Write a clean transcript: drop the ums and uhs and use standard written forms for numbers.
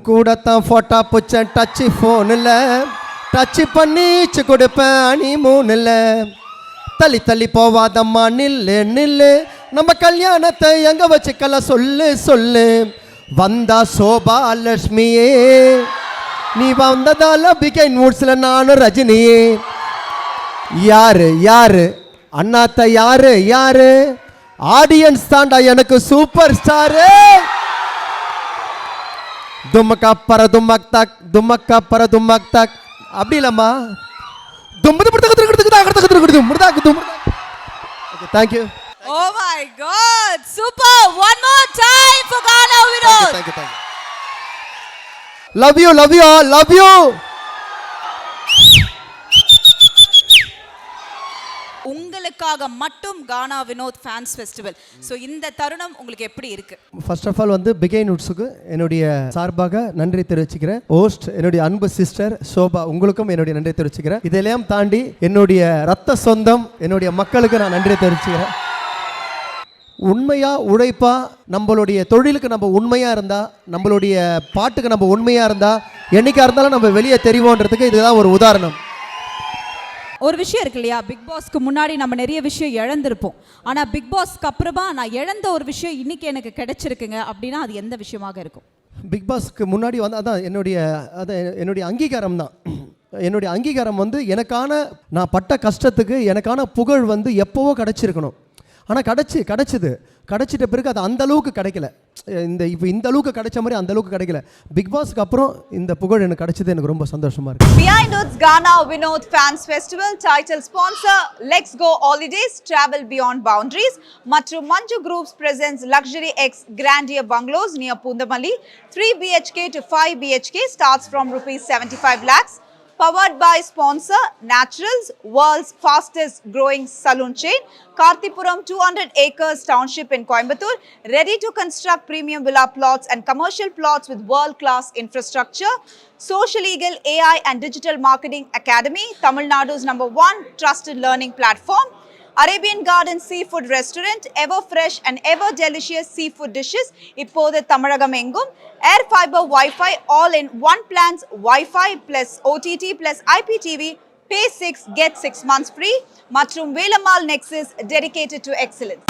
கூட தான் ஃபோட்டோ பிடிச்சேன் டச்சு ஃபோனில், டச்சு பண்ணிச்சு கொடுப்பேன் அணி மூணில். தள்ளி தள்ளி போவாதம்மா நில்லு நில்லு, நம்ம கல்யாணத்தை எங்க வச்சுக்கல சொல்லு சொல்லு. வந்தா சோபா லட்சுமியே, நீ வந்ததால பிகைன் மூட்ஸ்ல நானும் ரஜினியே. யாரு யாரு அண்ணாத்த யாரு யாரு, ஆடியன்ஸ் தாண்டா எனக்கு சூப்பர் ஸ்டாரு. தும்மக்கா பர தும்மக் தக், தும்மக்கா பர தும்மக் தக். அப்படி இல்லம்மா, Thank you. Oh my God, super! One more time for Gana Vinod. Thank you. Love you all, love you. உங்களுக்காக மட்டும் கானா வினோத் ஃபேன்ஸ் ஃபெஸ்டிவல். ஸோ இந்த தருணம் உங்களுக்கு எப்படி இருக்கு? ஃபர்ஸ்ட் ஆஃப் ஆல் வந்து பிகைன் உட்ஸுக்கு என்னுடைய சார்பாக நன்றி தெரிவிச்சுக்கிறேன். ஹோஸ்ட் என்னுடைய அன்பு சிஸ்டர் சோபா, உங்களுக்கும் என்னுடைய நன்றி தெரிவிச்சுக்கிறேன். இதெல்லாம் தாண்டி என்னுடைய ரத்த சொந்தம் என்னுடைய மக்களுக்கு நான் நன்றி தெரிவிச்சுக்கிறேன். உண்மையா உழைப்பா நம்மளுடைய தொழிலுக்கு நம்ம உண்மையா இருந்தா, நம்மளுடைய பாட்டுக்கு நம்ம உண்மையா இருந்தா, என்னைக்கா இருந்தாலும் நம்ம வெளியே தெரிவோன்றதுக்கு இதுதான் ஒரு உதாரணம். ஒரு விஷயம் இருக்கு இல்லையா, பிக் பாஸ்க்கு முன்னாடி நம்ம நிறைய விஷயம் இழந்திருப்போம். ஆனால் பிக் பாஸ்க்கு அப்புறமா நான் இழந்த ஒரு விஷயம் இன்னைக்கு எனக்கு கிடைச்சிருக்குங்க அப்படின்னா அது எந்த விஷயமாக இருக்கும்? பிக் பாஸ்க்கு முன்னாடி வந்து அதான் என்னுடைய அங்கீகாரம் தான். என்னுடைய அங்கீகாரம் வந்து எனக்கான நான் பட்ட கஷ்டத்துக்கு எனக்கான புகழ் வந்து எப்போவோ கிடச்சிருக்கணும். ஆனால் கிடைச்சிட்ட பிறகு அது அந்த அளவுக்கு கிடைக்கல. இந்த அளவுக்கு கிடைச்ச மாதிரி அந்த அளவுக்கு கிடைக்கல. பிக் பாஸ்க்கு அப்புறம் இந்த புகழ் எனக்கு கிடைச்சது எனக்கு ரொம்ப சந்தோஷமா இருக்கு. Behind Us Gana Vinod Fans Festival title sponsor Let's Go Holidays Travel Beyond Boundaries மற்றும் Manju Groups presents Luxury X Grandier Bungalows near Pundamalli. 3 BHK to 5 BHK starts from ₹75 lakhs. Powered by sponsor Naturals, world's fastest growing saloon chain. Karthipuram 200 acres township in Coimbatore, ready to construct premium villa plots and commercial plots with world class infrastructure. Social Eagle AI and Digital Marketing Academy, Tamil Nadu's #1 trusted learning platform. Arabian Garden Seafood Restaurant, ever fresh and ever delicious seafood dishes. இப்போது தமிழகம் எங்கும். Air Fiber Wi-Fi all in one plans, Wi-Fi plus OTT plus IPTV. Pay 6, get 6 months free. மற்றும் Velamal Nexus, dedicated to excellence.